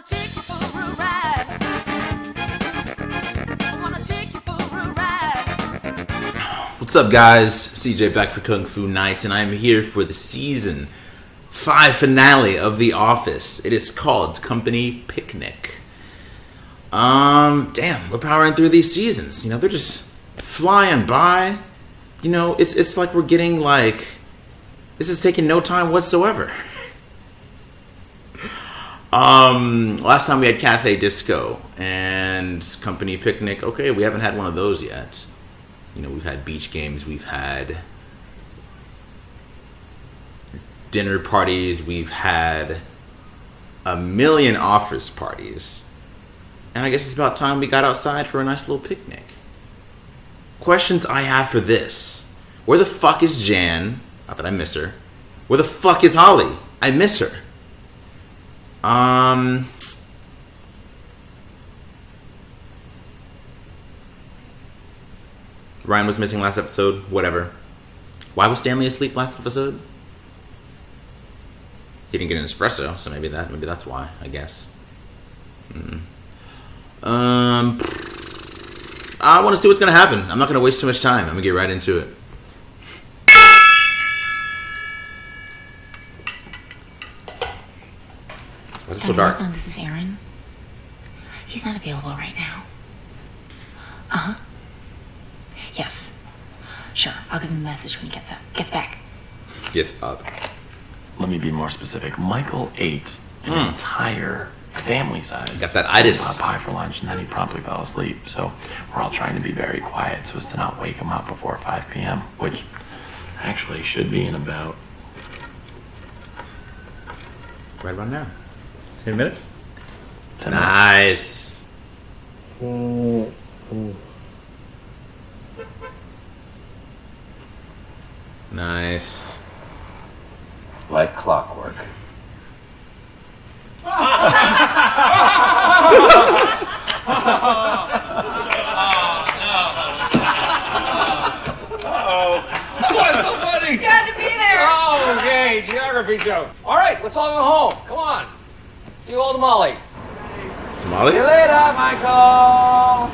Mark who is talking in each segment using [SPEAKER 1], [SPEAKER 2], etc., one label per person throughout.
[SPEAKER 1] wanna take you for a ride. I wanna take you for a ride.
[SPEAKER 2] What's up, guys? CJ back for Kung Fu Nights, and I'm here for the season 5 finale of The Office. It is called Company Picnic. Damn, we're powering through these seasons. You know, they're just flying by. You know, it's like we're getting like, this is taking no time whatsoever. Last time we had Cafe Disco and Company Picnic. Okay, we haven't had one of those yet. You know, we've had beach games, we've had dinner parties, we've had a million office parties. And I guess it's about time we got outside for a nice little picnic. Questions I have for this. Where the fuck is Jan? Not that I miss her. Where the fuck is Holly? I miss her. Ryan was missing last episode. Whatever. Why was Stanley asleep last episode? He didn't get an espresso, so maybe that's why, I guess. I want to see what's gonna happen. I'm not gonna waste too much time. I'm gonna get right into it. Why is it so dark?
[SPEAKER 3] This is Aaron. He's not available right now. Yes. Sure, I'll give him a message when he gets back.
[SPEAKER 2] Gets up.
[SPEAKER 4] Let me be more specific. Michael ate an entire family size
[SPEAKER 2] Got that itis.
[SPEAKER 4] pot pie for lunch, and then he promptly fell asleep. So we're all trying to be very quiet so as to not wake him up before 5 p.m., which actually should be in about...
[SPEAKER 2] Right about now. 10 minutes?
[SPEAKER 4] 10 minutes.
[SPEAKER 2] Nice. Nice.
[SPEAKER 5] Like clockwork.
[SPEAKER 6] What's so funny?
[SPEAKER 7] Glad to be there.
[SPEAKER 6] Oh, okay, geography joke. All right, let's all go home. Come on. See you all to Molly.
[SPEAKER 2] Tamale?
[SPEAKER 6] See you later, Michael.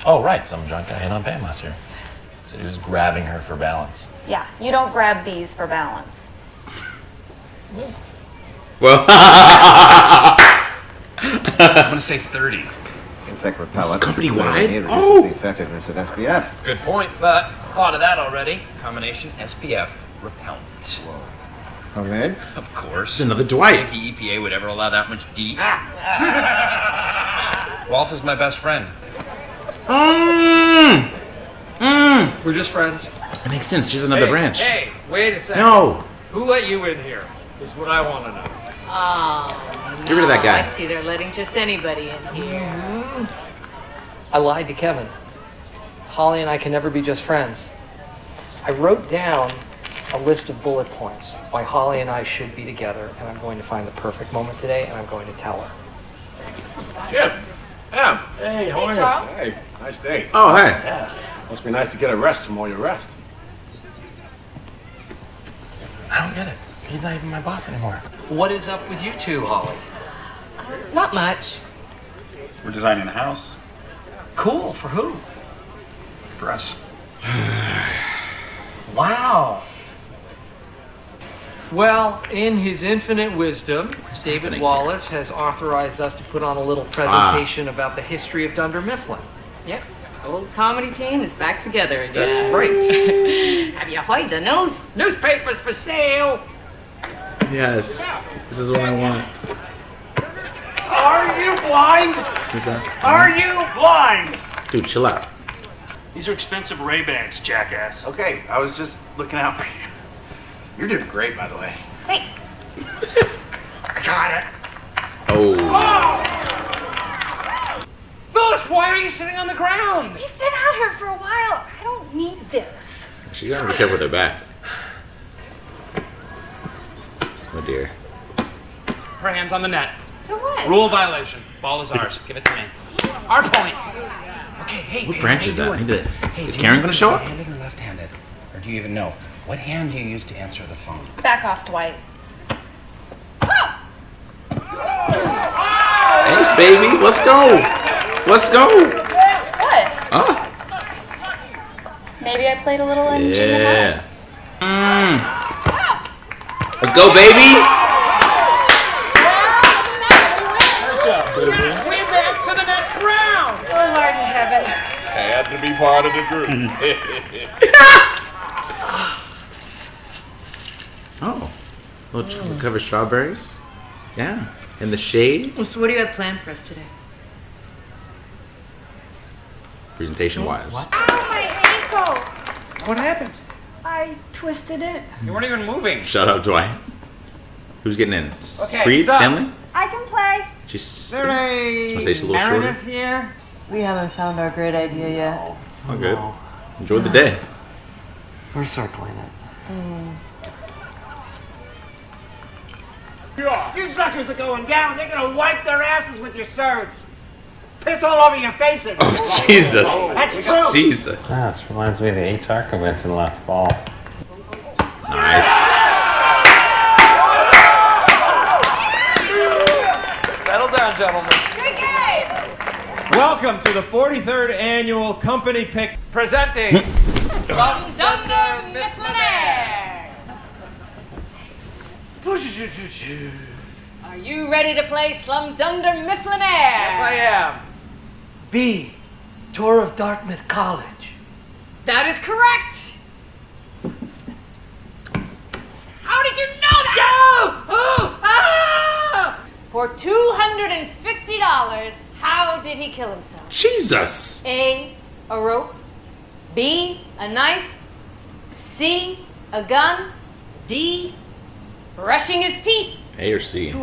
[SPEAKER 4] Oh, right, some drunk guy hit on Pam last year. So he was grabbing her for balance.
[SPEAKER 7] Yeah, you don't grab these for balance.
[SPEAKER 2] Well,
[SPEAKER 8] I'm gonna say 30.
[SPEAKER 5] Insect
[SPEAKER 2] this is
[SPEAKER 5] repellent.
[SPEAKER 2] company-wide?
[SPEAKER 5] Reduces
[SPEAKER 2] Oh!
[SPEAKER 5] the effectiveness of SPF.
[SPEAKER 8] Good point, but thought of that already. Combination SPF repellent.
[SPEAKER 5] Homemade?
[SPEAKER 8] Of course.
[SPEAKER 2] it's another Dwight.
[SPEAKER 8] The EPA would ever allow that much DEET. Rolf is my best friend.
[SPEAKER 6] We're just friends.
[SPEAKER 2] That makes sense. She's another branch.
[SPEAKER 6] Hey, wait a second.
[SPEAKER 2] No.
[SPEAKER 6] Who let you in here? Is what I want to know.
[SPEAKER 7] Oh,
[SPEAKER 2] Get rid of that guy.
[SPEAKER 7] I see they're letting just anybody in here.
[SPEAKER 6] I lied to Kevin. Holly and I can never be just friends. I wrote down a list of bullet points why Holly and I should be together, and I'm going to find the perfect moment today, and I'm going to tell her.
[SPEAKER 9] Jim. Pam.
[SPEAKER 7] Hey, Charles.
[SPEAKER 9] Hey, nice day.
[SPEAKER 2] Oh, hey.
[SPEAKER 9] Must be nice to get a rest from all your rest.
[SPEAKER 4] I don't get it. He's not even my boss anymore.
[SPEAKER 6] What is up with you two, Holly?
[SPEAKER 7] Not much.
[SPEAKER 9] We're designing a house
[SPEAKER 6] Cool. For who?
[SPEAKER 9] for us.
[SPEAKER 6] Wow. Well, in his infinite wisdom, David
[SPEAKER 2] happening
[SPEAKER 6] Wallace has authorized us to put on a little presentation about the history of Dunder Mifflin.
[SPEAKER 7] Yep. The old comedy team is back together again.
[SPEAKER 6] That's right.
[SPEAKER 7] Have you heard the news?
[SPEAKER 6] Newspapers for sale.
[SPEAKER 2] Yes. This is what I want.
[SPEAKER 9] Are you blind?
[SPEAKER 2] Who's that?
[SPEAKER 9] Are you blind?
[SPEAKER 2] Dude, chill out.
[SPEAKER 10] These are expensive Ray-Bans, jackass.
[SPEAKER 9] Okay, I was just looking out for you. You're doing great, by the way.
[SPEAKER 7] Thanks.
[SPEAKER 9] Got it.
[SPEAKER 2] Oh.
[SPEAKER 8] Phyllis, why are you sitting on the ground?
[SPEAKER 7] We've been out here for a while. I don't need this.
[SPEAKER 2] She gotta be careful with her back. Oh, dear.
[SPEAKER 8] Her hand's on the net.
[SPEAKER 7] So what?
[SPEAKER 8] Rule violation. Ball is ours. Give it to me. Our point. Okay, hey,
[SPEAKER 2] What
[SPEAKER 8] Pam,
[SPEAKER 2] branch
[SPEAKER 8] how
[SPEAKER 2] is
[SPEAKER 8] you
[SPEAKER 2] that?
[SPEAKER 8] doing?
[SPEAKER 2] Is Karen gonna show up?
[SPEAKER 8] Right-handed or left-handed? Or do you even know? What hand do you use to answer the phone?
[SPEAKER 1] Back off, Dwight.
[SPEAKER 2] Thanks, baby. Let's go. Let's go.
[SPEAKER 1] What?
[SPEAKER 2] Huh?
[SPEAKER 1] Maybe I played a little in junior high.
[SPEAKER 2] Yeah. Let's go, baby.
[SPEAKER 8] We advance to the next round.
[SPEAKER 1] Oh, Lord in heaven.
[SPEAKER 11] Had to be part of the group.
[SPEAKER 2] Oh, little chocolate covered strawberries. Yeah, in the shade.
[SPEAKER 7] So what do you have planned for us today?
[SPEAKER 2] Presentation wise.
[SPEAKER 8] What?
[SPEAKER 1] Oh, my ankle.
[SPEAKER 6] What happened?
[SPEAKER 1] I twisted it.
[SPEAKER 8] You weren't even moving.
[SPEAKER 2] Shut up, Dwight. Who's getting in?
[SPEAKER 8] Okay,
[SPEAKER 2] Creed,
[SPEAKER 8] stop.
[SPEAKER 2] Stanley.
[SPEAKER 1] I can play.
[SPEAKER 2] She's.
[SPEAKER 5] There a
[SPEAKER 2] Just say she's a little shorter.
[SPEAKER 5] Meredith here?
[SPEAKER 7] We haven't found our great idea yet.
[SPEAKER 2] It's all good. Enjoy the day.
[SPEAKER 6] We're circling it.
[SPEAKER 9] You suckers are going down. They're gonna wipe their asses with your serves. Piss all over your faces.
[SPEAKER 2] Oh, Jesus.
[SPEAKER 9] That's true.
[SPEAKER 2] Jesus.
[SPEAKER 5] This reminds me of the HR convention last fall.
[SPEAKER 2] Nice.
[SPEAKER 6] Settle down, gentlemen.
[SPEAKER 1] Good game.
[SPEAKER 12] Welcome to the 43rd annual Company Pick.
[SPEAKER 6] Presenting
[SPEAKER 7] Slum Dunder Mifflinaire! Are you ready to play Slum Dunder Mifflinaire?
[SPEAKER 6] Yes, I am. B. Tour of Dartmouth College.
[SPEAKER 7] That is correct! How did you know that? Oh! Ah! For $250, how did he kill himself?
[SPEAKER 2] Jesus.
[SPEAKER 7] A rope. B, a knife. C, a gun. D, brushing his teeth.
[SPEAKER 2] A or C?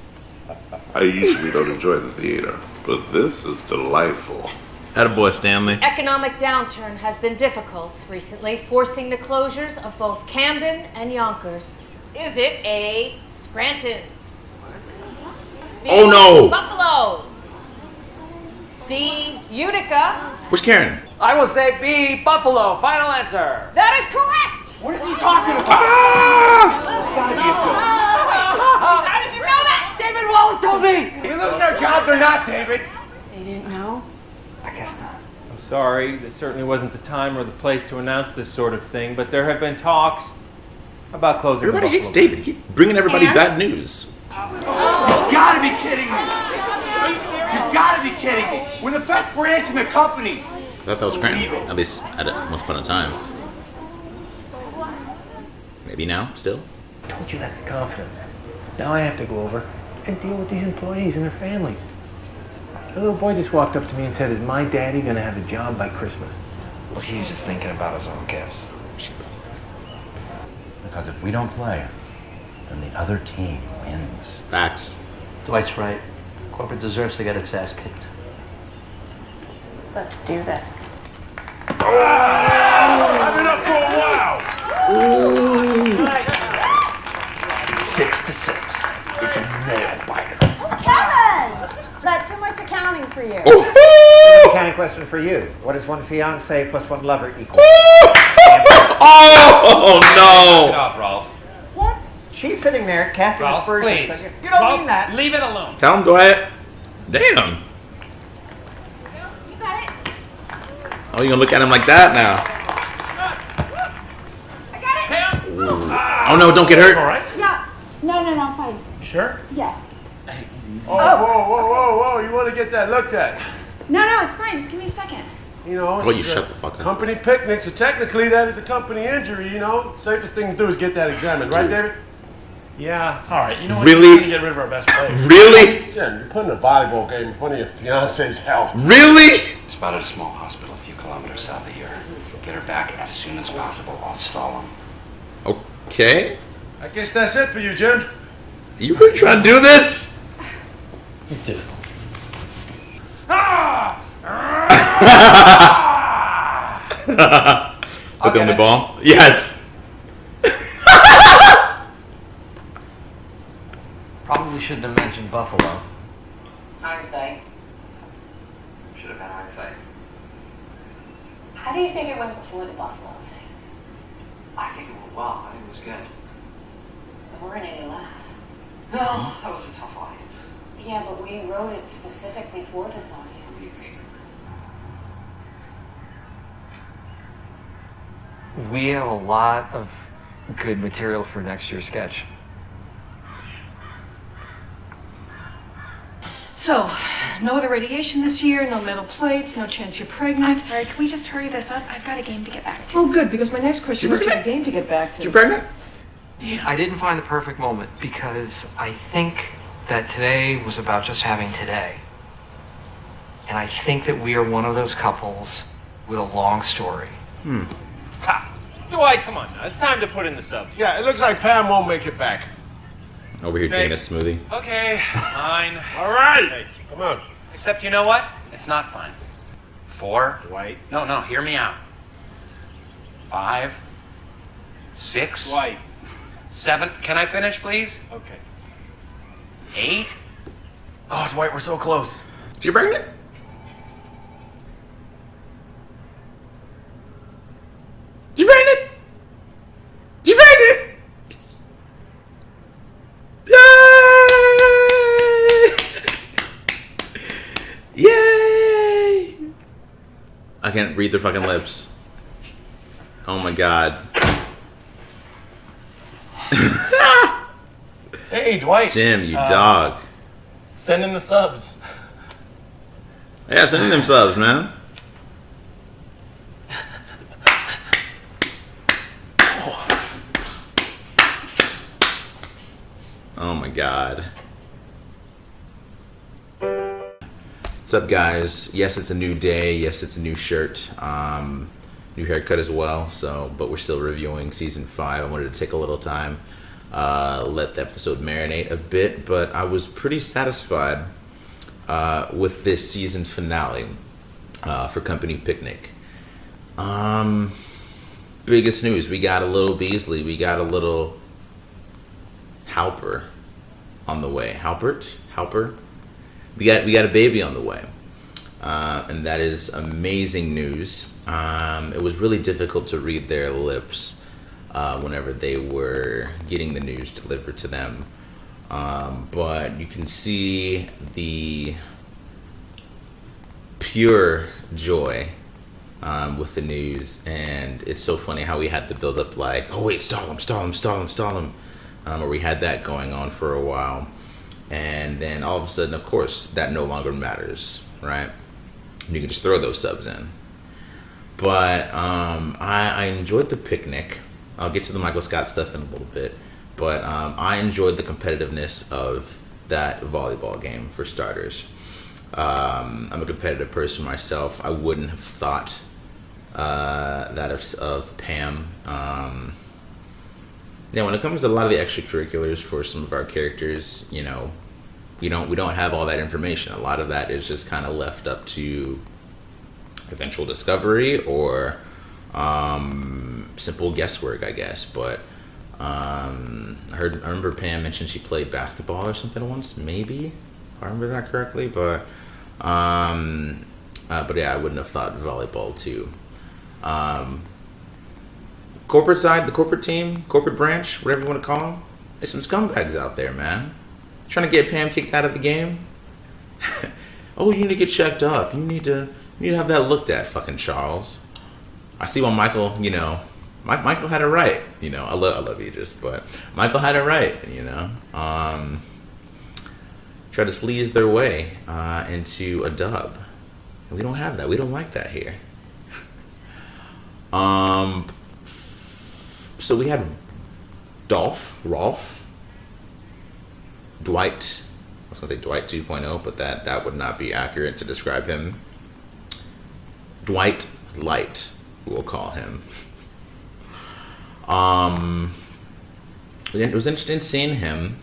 [SPEAKER 11] I usually don't enjoy the theater, but this is delightful.
[SPEAKER 2] Attaboy, Stanley.
[SPEAKER 7] Economic downturn has been difficult recently, forcing the closures of both Camden and Yonkers. Is it A, Scranton? B,
[SPEAKER 2] Oh, no.
[SPEAKER 7] Buffalo. C, Utica.
[SPEAKER 2] Where's Karen?
[SPEAKER 6] I will say B. Buffalo. Final answer.
[SPEAKER 7] That is correct.
[SPEAKER 9] What is he talking about?
[SPEAKER 2] Ah!
[SPEAKER 7] How did you know that?
[SPEAKER 6] David Wallace told me.
[SPEAKER 9] We losing our jobs or not, David?
[SPEAKER 7] They didn't know.
[SPEAKER 6] I guess not.
[SPEAKER 12] I'm sorry, this certainly wasn't the time or the place to announce this sort of thing, but there have been talks about closing.
[SPEAKER 2] Everybody
[SPEAKER 12] the
[SPEAKER 2] hates
[SPEAKER 12] Buffalo.
[SPEAKER 2] David. Keep bringing everybody bad news.
[SPEAKER 9] You've gotta be kidding me. You've gotta be kidding me. We're the best branch in the company.
[SPEAKER 2] I thought that was Scranton. At least once upon a time. Maybe now, still.
[SPEAKER 4] I told you that in confidence. Now I have to go over and deal with these employees and their families. The little boy just walked up to me and said, "Is my daddy gonna have a job by Christmas?"
[SPEAKER 8] Well, he's just thinking about his own gifts. Because if we don't play, then the other team wins.
[SPEAKER 2] Facts.
[SPEAKER 13] Dwight's right. Corporate deserves to get its ass kicked.
[SPEAKER 1] Let's do this.
[SPEAKER 11] I've been up for a while.
[SPEAKER 9] 6-6. It's a nail biter.
[SPEAKER 1] Kevin! That's too much accounting for you.
[SPEAKER 5] Accounting question for you. What does one fiance plus one lover equal?
[SPEAKER 2] Oh
[SPEAKER 8] Get
[SPEAKER 2] no!
[SPEAKER 8] off, Rolf.
[SPEAKER 5] What? She's sitting there casting
[SPEAKER 8] Ralph,
[SPEAKER 5] aspersions.
[SPEAKER 8] please.
[SPEAKER 5] You don't
[SPEAKER 8] Rolf,
[SPEAKER 5] mean that.
[SPEAKER 8] Leave it alone.
[SPEAKER 2] Tell him, Dwight. Damn.
[SPEAKER 1] You got it.
[SPEAKER 2] Oh, you gonna look at him like that now?
[SPEAKER 1] I got it.
[SPEAKER 2] Oh no! Don't get hurt.
[SPEAKER 9] All right.
[SPEAKER 1] Yeah. No, I'm fine.
[SPEAKER 9] You sure?
[SPEAKER 1] Yeah.
[SPEAKER 11] Oh, whoa. You want to get that looked at?
[SPEAKER 1] No, it's fine. Just give me a second.
[SPEAKER 11] You know,
[SPEAKER 2] Well, you shut the fuck up.
[SPEAKER 11] company picnic, so technically that is a company injury, you know? Safest thing to do is get that examined, right, David?
[SPEAKER 12] Yeah.
[SPEAKER 9] All right. You know what?
[SPEAKER 2] Really?
[SPEAKER 9] We're gonna get rid of our best player.
[SPEAKER 2] Really?
[SPEAKER 11] Jen, you're putting a volleyball game in front of your fiance's health.
[SPEAKER 2] Really?
[SPEAKER 8] Spotted a small hospital a few kilometers south of here. Get her back as soon as possible. I'll stall them.
[SPEAKER 2] Okay.
[SPEAKER 11] I guess that's it for you, Jim.
[SPEAKER 2] You really trying to do this?
[SPEAKER 13] Let's do it.
[SPEAKER 2] Took him the ball. Yes.
[SPEAKER 6] Probably shouldn't have mentioned Buffalo.
[SPEAKER 7] Hindsight.
[SPEAKER 8] Should have been hindsight.
[SPEAKER 7] How do you think it went before the Buffalo thing?
[SPEAKER 8] I think it went well. I was good.
[SPEAKER 14] There weren't any laughs.
[SPEAKER 8] No, that was a tough audience.
[SPEAKER 14] Yeah, but we wrote it specifically for this audience.
[SPEAKER 6] We have a lot of good material for next year's sketch.
[SPEAKER 15] So, no other radiation this year, no metal plates, no chance you're pregnant.
[SPEAKER 3] I'm sorry, can we just hurry this up? I've got a game to get back to.
[SPEAKER 15] Oh, good, because my next question was a game to get back to.
[SPEAKER 2] You pregnant?
[SPEAKER 6] I didn't find the perfect moment because I think that today was about just having today. And I think that we are one of those couples with a long story.
[SPEAKER 12] Ha! Dwight, come on now. It's time to put in the subs.
[SPEAKER 11] Yeah, it looks like Pam won't make it back.
[SPEAKER 2] Over here drinking a smoothie.
[SPEAKER 8] Okay, fine.
[SPEAKER 11] All right.
[SPEAKER 12] Hey.
[SPEAKER 11] Come on.
[SPEAKER 8] Except you know what? It's not fine. 4.
[SPEAKER 12] Dwight.
[SPEAKER 8] No, hear me out. 5. 6.
[SPEAKER 12] Dwight.
[SPEAKER 8] 7. Can I finish, please?
[SPEAKER 12] Okay.
[SPEAKER 8] 8.
[SPEAKER 12] Oh, Dwight, we're so close.
[SPEAKER 2] You pregnant? You pregnant? You pregnant? Yay! Yay! I can't read their fucking lips. Oh my god.
[SPEAKER 12] Hey, Dwight.
[SPEAKER 2] Jim, you dog.
[SPEAKER 12] Send in the subs.
[SPEAKER 2] Yeah, send in them subs, man. Oh my god. What's up, guys? Yes, it's a new day. Yes, it's a new shirt. New haircut as well. So, but we're still reviewing season 5. I wanted to take a little time, let the episode marinate a bit. But I was pretty satisfied with this season finale for Company Picnic. Biggest news: we got a little Beasley. We got a little Halper on the way. Halper. We got a baby on the way, and that is amazing news. It was really difficult to read their lips whenever they were getting the news delivered to them, but you can see the pure joy with the news, and it's so funny how we had the build up like, oh wait, stall him. Or we had that going on for a while, and then all of a sudden, of course, that no longer matters, right? You can just throw those subs in. But I enjoyed the picnic. I'll get to the Michael Scott stuff in a little bit, but I enjoyed the competitiveness of that volleyball game for starters. I'm a competitive person myself. I wouldn't have thought that of Pam. Yeah, when it comes to a lot of the extracurriculars for some of our characters, you know, we don't have all that information. A lot of that is just kind of left up to eventual discovery or simple guesswork, I guess. But I remember Pam mentioned she played basketball or something once, maybe, if I remember that correctly. But yeah, I wouldn't have thought volleyball too. Corporate side, the corporate team, corporate branch, whatever you want to call them, there's some scumbags out there, man. Trying to get Pam kicked out of the game. Oh, you need to get checked up. You need to have that looked at, fucking Charles. I see why Michael, you know, Michael had it right. You know, I love Aegis, but Michael had it right. You know, try to sleaze their way into a dub. We don't have that. We don't like that here. So we had Rolf, Dwight. I was gonna say Dwight 2.0, but that would not be accurate to describe him. Dwight Light, we'll call him. It was interesting seeing him.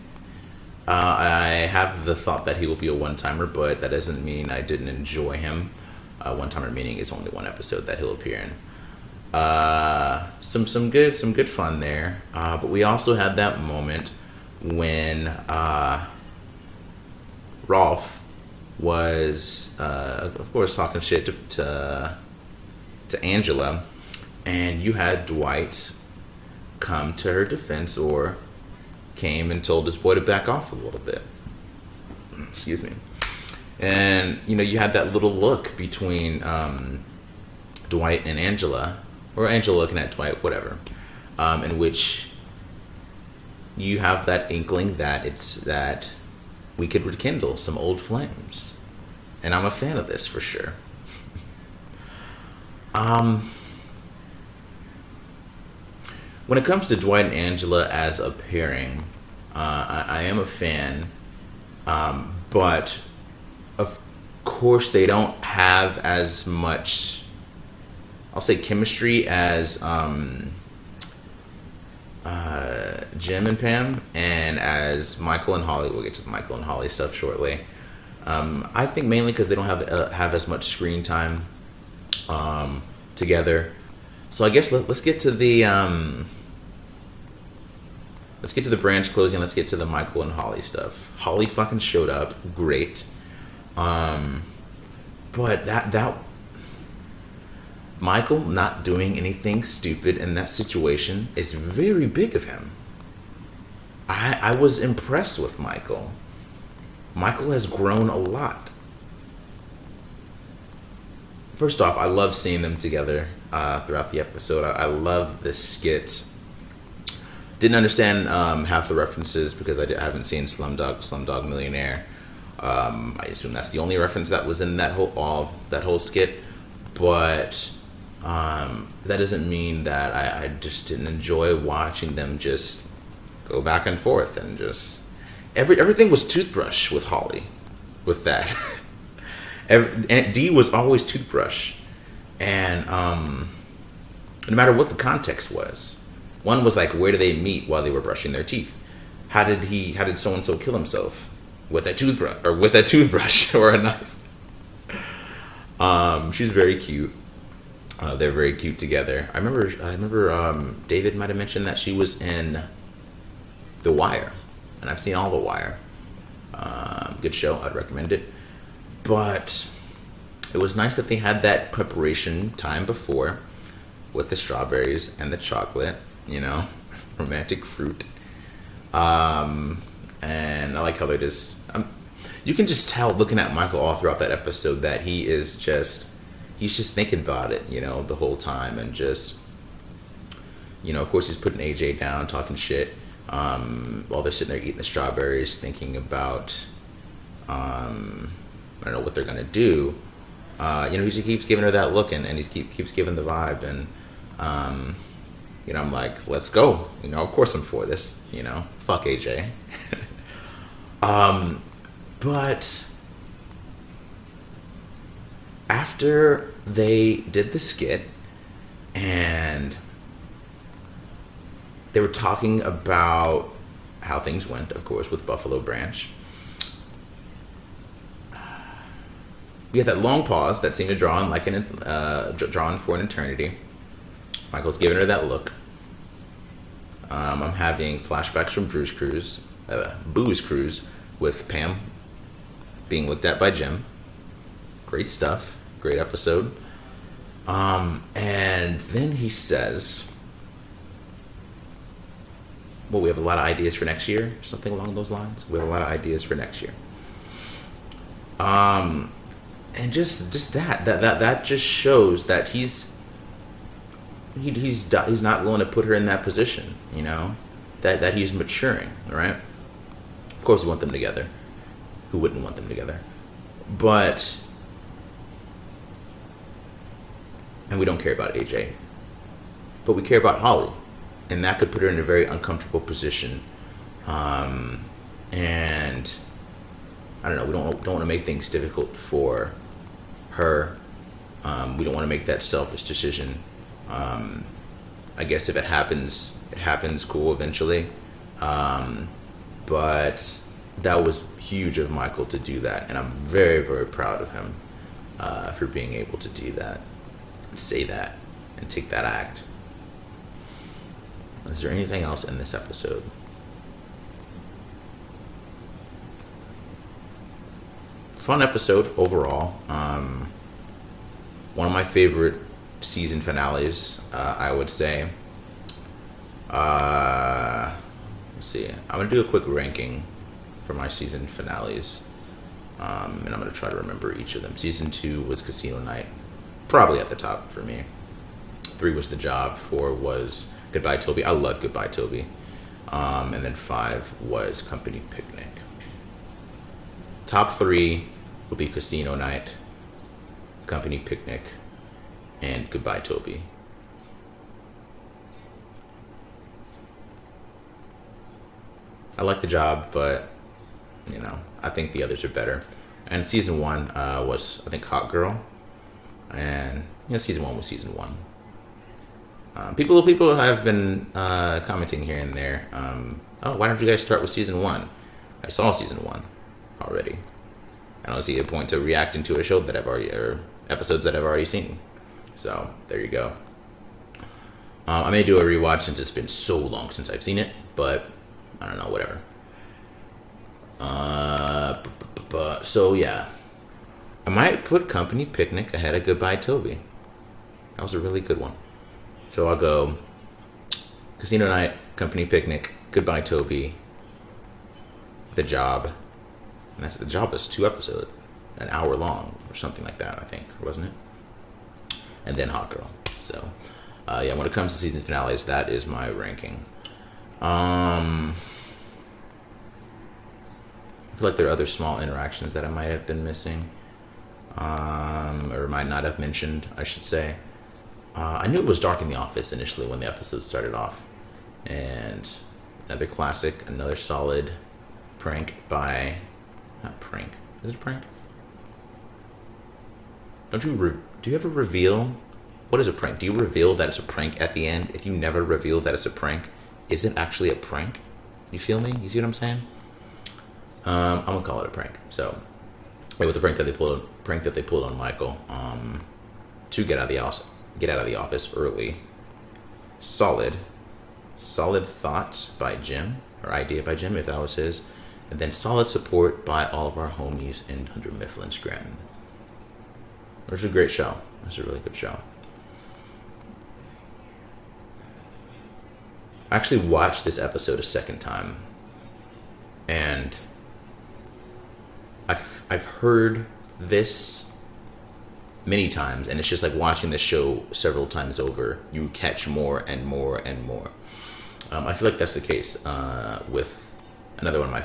[SPEAKER 2] I have the thought that he will be a one-timer, but that doesn't mean I didn't enjoy him. One-timer meaning it's only one episode that he'll appear in. Some good fun there. But we also had that moment when Rolf was, of course, talking shit to Angela, and you had Dwight come to her defense or came and told this boy to back off a little bit. Excuse me. And, you know, you had that little look between Dwight and Angela, or Angela looking at Dwight, whatever, in which you have that inkling that we could rekindle some old flames. And I'm a fan of this for sure. When it comes to Dwight and Angela as a pairing, I am a fan, but of course they don't have as much, I'll say, chemistry as Jim and Pam, and as Michael and Holly. We'll get to the Michael and Holly stuff shortly. I think mainly because they don't have as much screen time together. So I guess let's get to the branch closing. Let's get to the Michael and Holly stuff. Holly fucking showed up, great. But that Michael not doing anything stupid in that situation is very big of him. I was impressed with Michael. Michael has grown a lot. First off, I love seeing them together throughout the episode. I love this skit. Didn't understand half the references because I haven't seen Slumdog Millionaire. I assume that's the only reference that was in that whole skit. But that doesn't mean that I just didn't enjoy watching them just go back and forth and just everything was toothbrush with Holly, with that. And D was always toothbrush, and no matter what the context was. One was like, where do they meet while they were brushing their teeth? How did so and so kill himself? With a toothbrush or a knife. She's very cute. They're very cute together. I remember David might have mentioned that she was in The Wire, and I've seen all The Wire. Good show. I'd recommend it. But it was nice that they had that preparation time before with the strawberries and the chocolate, you know, romantic fruit. And I like how they just, you can just tell looking at Michael all throughout that episode that he's just thinking about it, you know, the whole time, and just, you know, of course he's putting AJ down, talking shit, while they're sitting there eating the strawberries, thinking about, I don't know what they're gonna do. You know, he just keeps giving her that look, and he keeps giving the vibe, and you know, I'm like, let's go. You know, of course I'm for this. You know, fuck AJ. But after they did the skit and they were talking about how things went, of course, with Buffalo Branch, we had that long pause that seemed to draw on drawn for an eternity. Michael's giving her that look. I'm having flashbacks from Booze Cruise with Pam being looked at by Jim. Great stuff. Great episode. And then he says, well, we have a lot of ideas for next year. Something along those lines. We have a lot of ideas for next year. And just that just shows that he's not willing to put her in that position, you know, that he's maturing, right? Of course we want them together. Who wouldn't want them together? But, and we don't care about AJ, but we care about Holly, and that could put her in a very uncomfortable position. And I don't know, we don't want to make things difficult for her. We don't want to make that selfish decision. I guess if it happens, cool eventually. But that was huge of Michael to do that, and I'm very, very proud of him for being able to do that, say that, and take that act. Is there anything else in this episode? Fun episode overall. One of my favorite season finales, I would say. Let's see. I'm gonna do a quick ranking for my season finales, and I'm gonna try to remember each of them. Season 2 was Casino Night, probably at the top for me. 3 was The Job. 4 was Goodbye Toby. I love Goodbye Toby. And then 5 was Company Picnic. Top 3 will be Casino Night, Company Picnic, and Goodbye Toby. I like The Job, but you know, I think the others are better. And season 1 was, I think, Hot Girl, and you know, season 1 was season 1. People have been commenting here and there. Oh, why don't you guys start with season 1? I saw season 1 already. I don't see a point to reacting to a show that I've already, or episodes that I've already seen. So there you go. I may do a rewatch since it's been so long since I've seen it, but I don't know, whatever. So yeah, I might put Company Picnic ahead of Goodbye Toby. That was a really good one. So I'll go Casino Night, Company Picnic, Goodbye Toby, The Job. And that's, The Job is 2 episodes, an hour long or something like that, I think, wasn't it? And then Hot Girl. So yeah, when it comes to season finales, that is my ranking. I feel like there are other small interactions that I might have been missing, or might not have mentioned, I should say. I knew it was dark in the office initially when the episode started off, and another classic, another solid prank by, not prank, is it a prank? Do you ever reveal, what is a prank? Do you reveal that it's a prank at the end? If you never reveal that it's a prank, is it actually a prank? You feel me? You see what I'm saying? I'm gonna call it a prank. So, with the prank that they pulled on Michael, to get out of the office early. Solid thought by Jim, or idea by Jim, if that was his, and then solid support by all of our homies in Dunder Mifflin Scranton. It was a great show. It was a really good show. I actually watched this episode a second time, and I've heard this many times, and it's just like watching the show several times over. You catch more and more and more. I feel like that's the case with another one of my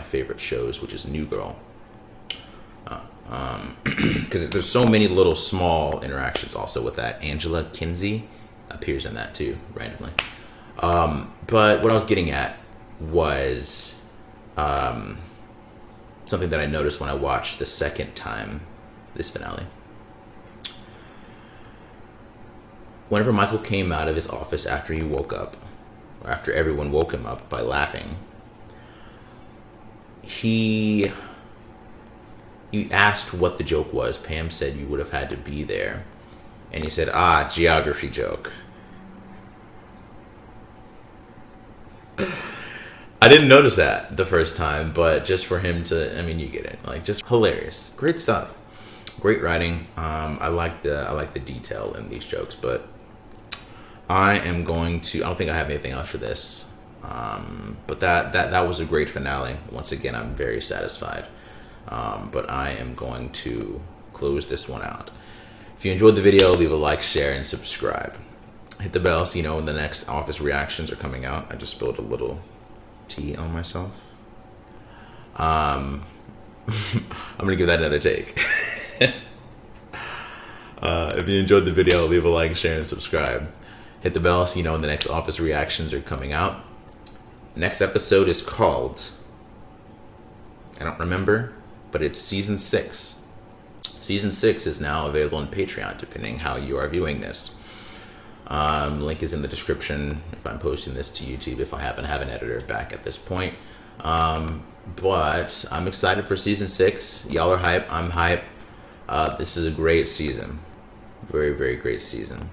[SPEAKER 2] favorite shows, which is New Girl. Because there's so many little small interactions also with that. Angela Kinsey appears in that too, randomly. But what I was getting at was something that I noticed when I watched the second time this finale. Whenever Michael came out of his office after he woke up, or after everyone woke him up by laughing, he asked what the joke was. Pam said you would have had to be there. And he said, geography joke. I didn't notice that the first time, but just for him to, I mean, you get it. Like, just hilarious. Great stuff. Great writing. I like the detail in these jokes, but I don't think I have anything else for this. But that was a great finale. Once again, I'm very satisfied. But I am going to close this one out. If you enjoyed the video, leave a like, share, and subscribe. Hit the bell so you know when the next Office reactions are coming out. I just spilled a little tea on myself. I'm gonna give that another take. If you enjoyed the video, leave a like, share, and subscribe. Hit the bell so you know when the next Office reactions are coming out. Next episode is called, I don't remember, but it's season 6. Season 6 is now available on Patreon, depending how you are viewing this. Link is in the description if I'm posting this to YouTube, if I happen to have an editor back at this point. But I'm excited for season 6. Y'all are hype. I'm hype. This is a great season. Very, very great season.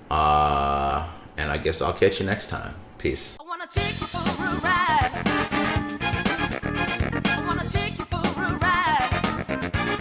[SPEAKER 2] And I guess I'll catch you next time. Peace.
[SPEAKER 1] I wanna take you for a ride.